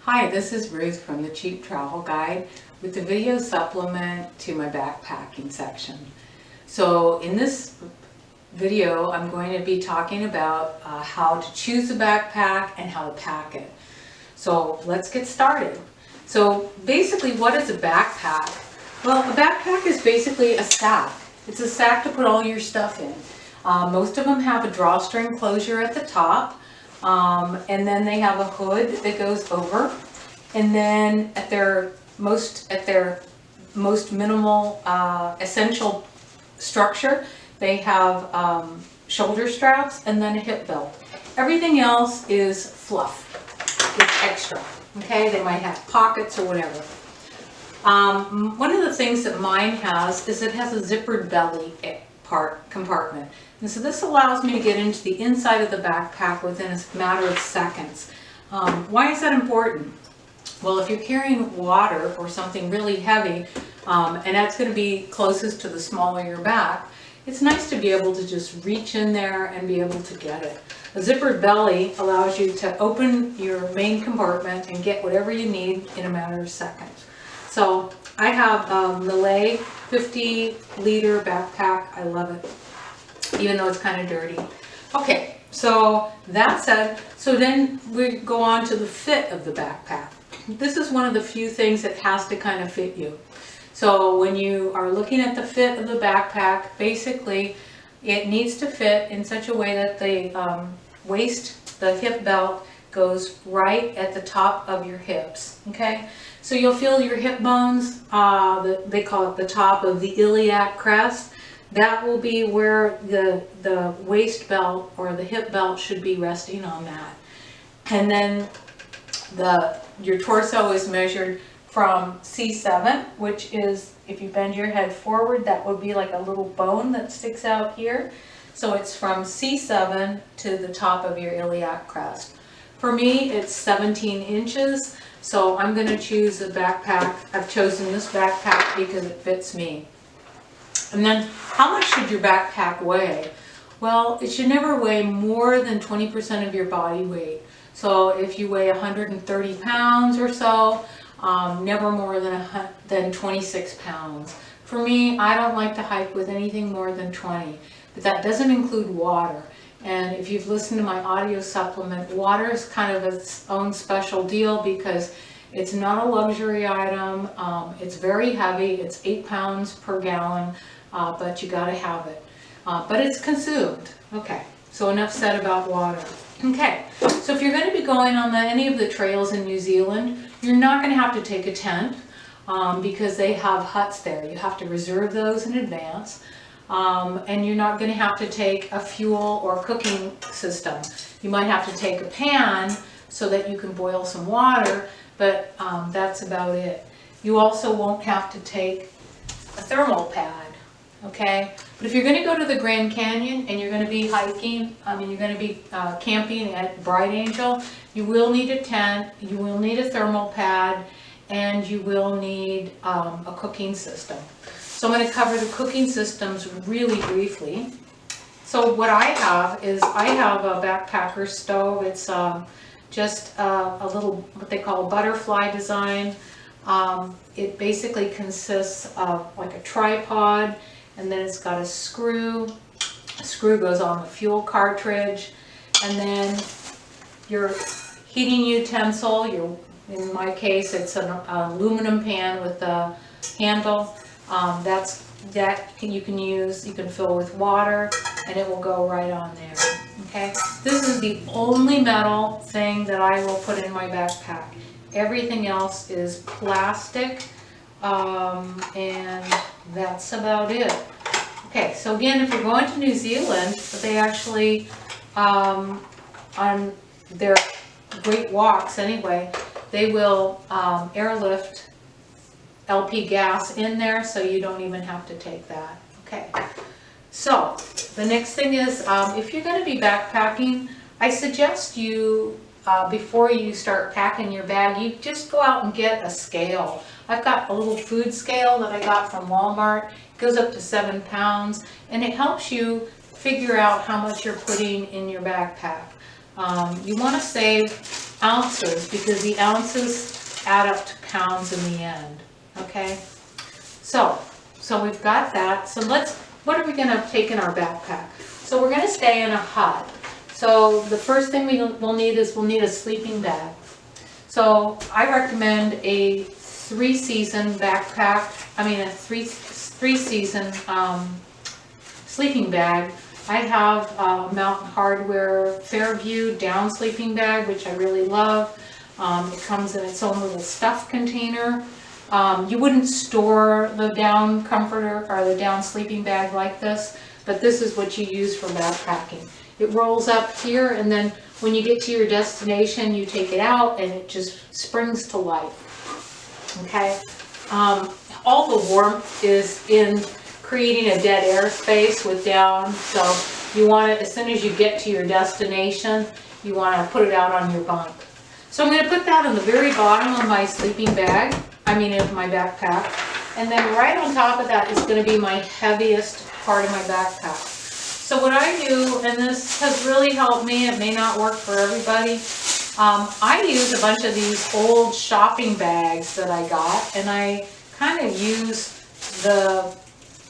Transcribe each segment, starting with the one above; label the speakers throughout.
Speaker 1: Hi, this is Ruth from the Cheap Travel Guide with the video supplement to my backpacking section. So in this video, I'm going to be talking about how to choose a backpack and how to pack it. So let's get started. So basically, what is a backpack? Well, a backpack is basically a sack. It's a sack to put all your stuff in. Most of them have a drawstring closure at the top. And then they have a hood that goes over, and then at their most minimal essential structure, they have shoulder straps and then a hip belt. Everything else is fluff. It's extra. Okay, they might have pockets or whatever. One of the things that mine has is it has a zippered belly compartment. And so this allows me to get into the inside of the backpack within a matter of seconds. Why is that important? Well, if you're carrying water or something really heavy, and that's going to be closest to the small of your back, it's nice to be able to just reach in there and be able to get it. A zippered belly allows you to open your main compartment and get whatever you need in a matter of seconds. So I have a Millet 50-liter backpack. I love it, even though it's kind of dirty. Okay, so that said, so then we go on to the fit of the backpack. This is one of the few things that has to kind of fit you. So when you are looking at the fit of the backpack, basically it needs to fit in such a way that the waist, the hip belt, goes right at the top of your hips. Okay, so you'll feel your hip bones, they call it the top of the iliac crest. That will be where the waist belt or the hip belt should be resting on that. And then your torso is measured from C7, which is, if you bend your head forward, that would be like a little bone that sticks out here. So it's from C7 to the top of your iliac crest. For me, it's 17 inches, so I'm going to choose a backpack. I've chosen this backpack because it fits me. And then, how much should your backpack weigh? Well, it should never weigh more than 20% of your body weight. So if you weigh 130 pounds or so, never more than 26 pounds. For me, I don't like to hike with anything more than 20, but that doesn't include water. And if you've listened to my audio supplement, water is kind of its own special deal because it's not a luxury item. It's very heavy. It's 8 pounds per gallon, but you got to have it. But it's consumed. Okay, so enough said about water. Okay, so if you're going to be going on any of the trails in New Zealand, you're not going to have to take a tent because they have huts there. You have to reserve those in advance. And you're not going to have to take a fuel or cooking system. You might have to take a pan so that you can boil some water, but that's about it. You also won't have to take a thermal pad, okay? But if you're going to go to the Grand Canyon and you're going to be hiking, you're going to be camping at Bright Angel, you will need a tent, you will need a thermal pad, and you will need a cooking system. So I'm going to cover the cooking systems really briefly. So what I have is I have a backpacker stove. It's just a little, what they call a butterfly design. It basically consists of like a tripod, and then it's got a screw. The screw goes on the fuel cartridge, and then your heating utensil, in my case it's an aluminum pan with a handle. That you can use, you can fill with water, and it will go right on there. Okay, this is the only metal thing that I will put in my backpack. Everything else is plastic, and that's about it. Okay, so again, if you're going to New Zealand, they actually, on their great walks anyway, they will airlift LP gas in there, so you don't even have to take that. Okay, so the next thing is, if you're going to be backpacking, I suggest you, before you start packing your bag, you just go out and get a scale. I've got a little food scale that I got from Walmart. It goes up to 7 pounds, and it helps you figure out how much you're putting in your backpack. You want to save ounces because the ounces add up to pounds in the end, okay? So we've got that. So what are we gonna take in our backpack? So we're gonna stay in a hut. So the first thing we'll need is we'll need a sleeping bag. So I recommend a three-season backpack, a three-season sleeping bag. I have a Mountain Hardwear Fairview down sleeping bag, which I really love. It comes in its own little stuff container. You wouldn't store the down comforter or the down sleeping bag like this, but this is what you use for backpacking. It rolls up here, and then when you get to your destination, you take it out and it just springs to life. Okay? All the warmth is in creating a dead air space with down, so you want it, as soon as you get to your destination, you want to put it out on your bunk. So I'm going to put that on the very bottom of my sleeping bag, of my backpack, and then right on top of that is going to be my heaviest part of my backpack. So what I do, and this has really helped me, it may not work for everybody, I use a bunch of these old shopping bags that I got, and I kind of use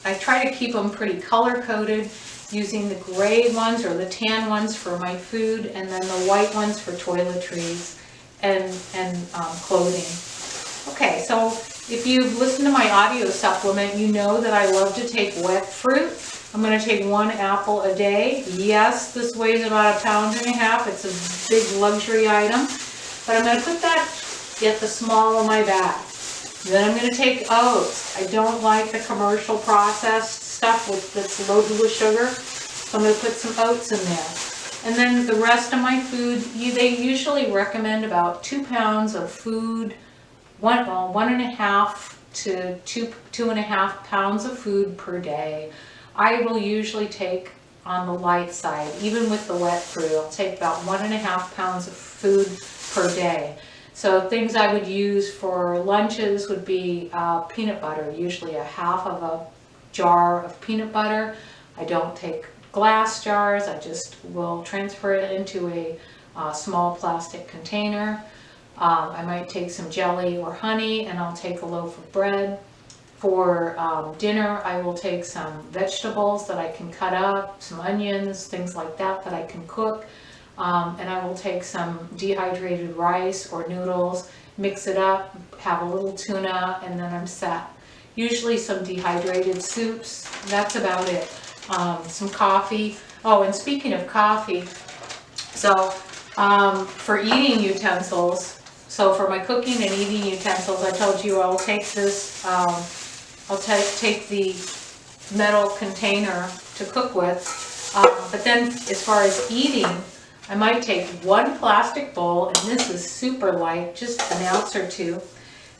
Speaker 1: I try to keep them pretty color-coded, using the gray ones or the tan ones for my food, and then the white ones for toiletries and clothing. Okay, so if you've listened to my audio supplement, you know that I love to take wet fruit. I'm going to take 1 apple a day. Yes, this weighs about 1.5 pounds. It's a big luxury item, but I'm going to put that at the small of my bag. Then I'm going to take oats. I don't like the commercial processed stuff that's loaded with sugar, so I'm going to put some oats in there. And then the rest of my food, they usually recommend about 2 pounds of food, 1.5 to 2.5 pounds of food per day. I will usually take on the light side, even with the wet fruit. I'll take about 1.5 pounds of food per day. So things I would use for lunches would be peanut butter, usually 1/2 of a jar of peanut butter. I don't take glass jars, I just will transfer it into a small plastic container. I might take some jelly or honey, and I'll take a loaf of bread. For dinner, I will take some vegetables that I can cut up, some onions, things like that I can cook. And I will take some dehydrated rice or noodles, mix it up, have a little tuna, and then I'm set. Usually some dehydrated soups, that's about it. Some coffee. Oh, and speaking of coffee, so for eating utensils, so for my cooking and eating utensils, I told you I'll take this, I'll take the metal container to cook with. But then as far as eating, I might take 1 plastic bowl, and this is super light, just 1 ounce or 2.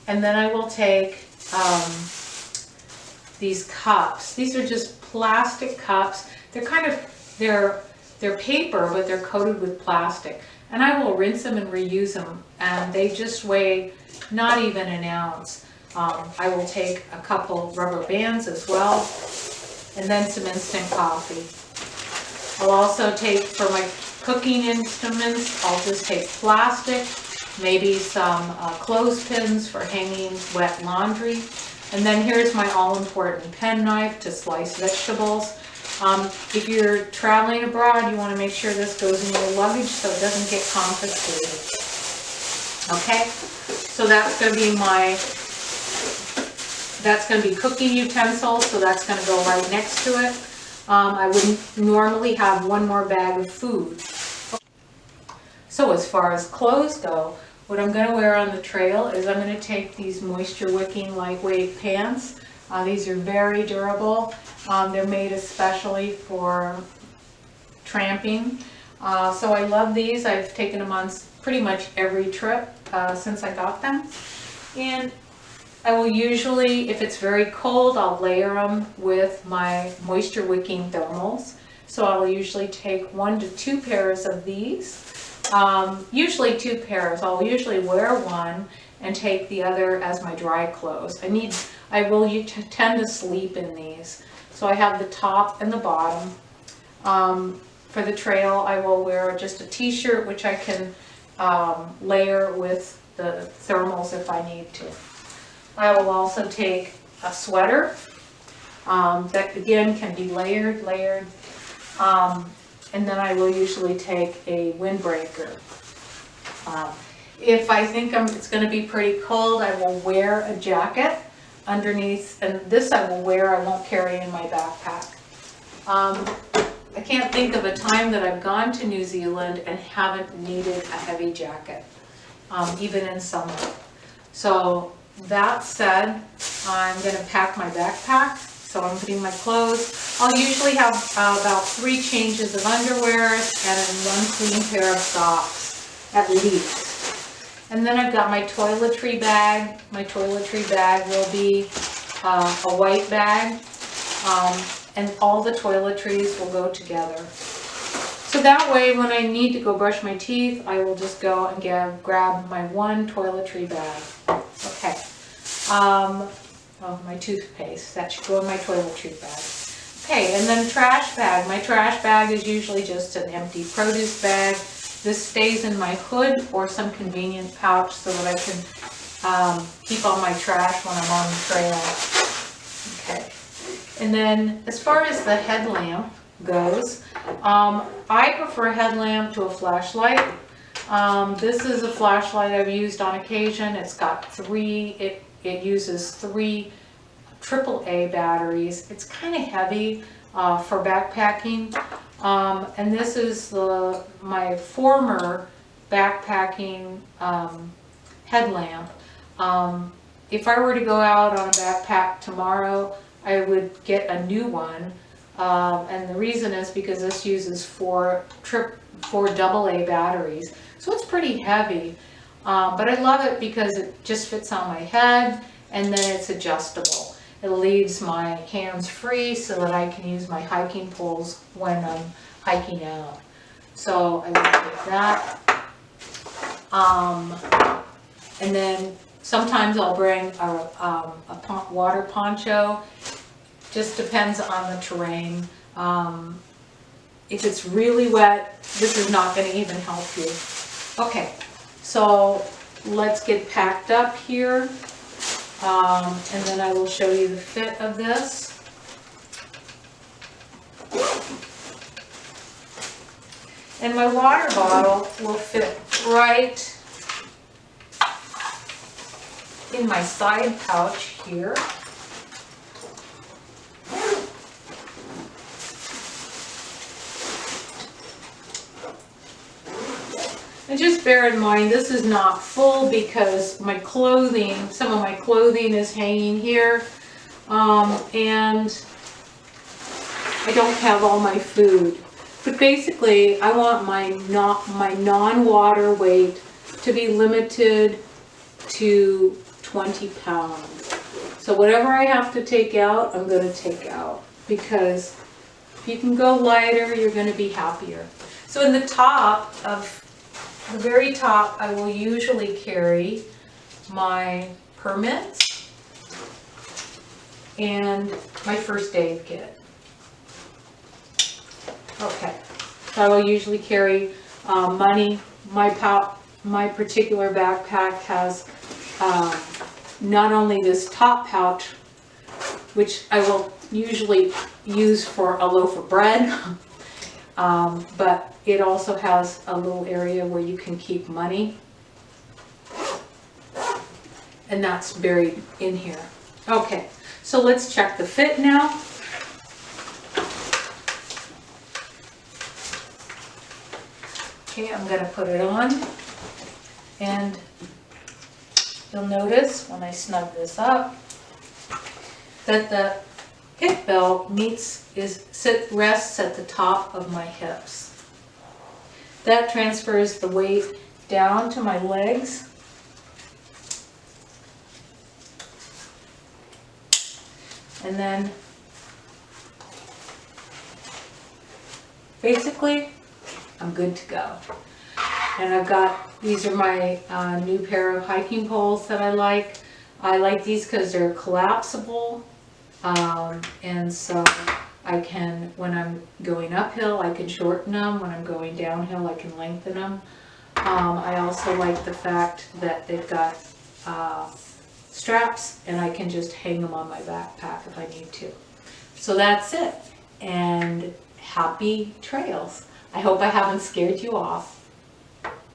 Speaker 1: And then I will take these cups. These are just plastic cups. They're paper, but they're coated with plastic. And I will rinse them and reuse them, and they just weigh not even 1 ounce. I will take a couple rubber bands as well, and then some instant coffee. I'll also take, for my cooking instruments, I'll just take plastic, maybe some clothespins for hanging wet laundry. And then here's my all-important pen knife to slice vegetables. If you're traveling abroad, you want to make sure this goes in your luggage so it doesn't get confiscated. Okay, so that's going to be cooking utensils, so that's going to go right next to it. I wouldn't normally have 1 more bag of food. So as far as clothes go, what I'm going to wear on the trail is I'm going to take these moisture wicking lightweight pants. These are very durable. They're made especially for tramping. So I love these. I've taken them on pretty much every trip since I got them. And I will usually, if it's very cold, I'll layer them with my moisture wicking thermals. So I will usually take 1 to 2 pairs of these. Usually 2 pairs. I'll usually wear 1 and take the other as my dry clothes. I will tend to sleep in these. So I have the top and the bottom. For the trail, I will wear just a t-shirt, which I can layer with the thermals if I need to. I will also take a sweater that again can be layered. And then I will usually take a windbreaker. If I think it's going to be pretty cold, I will wear a jacket underneath, and this I will wear, I won't carry in my backpack. I can't think of a time that I've gone to New Zealand and haven't needed a heavy jacket, even in summer. So that said, I'm going to pack my backpack. So I'm putting my clothes. I'll usually have about 3 changes of underwear and 1 clean pair of socks, at least. And then I've got my toiletry bag. My toiletry bag will be a white bag, and all the toiletries will go together. So that way, when I need to go brush my teeth, I will just go and grab my 1 toiletry bag. Okay. Oh, my toothpaste, that should go in my toiletry bag. Okay, and then trash bag. My trash bag is usually just an empty produce bag. This stays in my hood or some convenient pouch so that I can keep all my trash when I'm on the trail. Okay, and then as far as the headlamp goes, I prefer a headlamp to a flashlight. This is a flashlight I've used on occasion. It's got 3, it uses 3 AAA batteries. It's kind of heavy for backpacking. And this is my former backpacking headlamp. If I were to go out on a backpack tomorrow, I would get a new one. And the reason is because this uses 4 AA batteries. So it's pretty heavy. But I love it because it just fits on my head, and then it's adjustable. It leaves my hands free so that I can use my hiking poles when I'm hiking out. So I like that. And then sometimes I'll bring a water poncho. Just depends on the terrain. If it's really wet, this is not going to even help you. Okay. So let's get packed up here, and then I will show you the fit of this. And my water bottle will fit right in my side pouch here. And just bear in mind, this is not full because my clothing, some of my clothing is hanging here, and I don't have all my food. But basically, I want my non-water weight to be limited to 20 pounds. So whatever I have to take out, I'm going to take out, because if you can go lighter, you're going to be happier. So in the very top, I will usually carry my permits and my first aid kit. Okay, so I will usually carry money. My particular backpack has not only this top pouch, which I will usually use for a loaf of bread, but it also has a little area where you can keep money, and that's buried in here. Okay, so let's check the fit now. Okay, I'm going to put it on, and you'll notice when I snug this up that the hip belt rests at the top of my hips. That transfers the weight down to my legs. And then basically I'm good to go. And I've got, these are my new pair of hiking poles that I like. I like these because they're collapsible. And so I can, when I'm going uphill, I can shorten them. When I'm going downhill, I can lengthen them. I also like the fact that they've got straps and I can just hang them on my backpack if I need to. So that's it. And happy trails. I hope I haven't scared you off.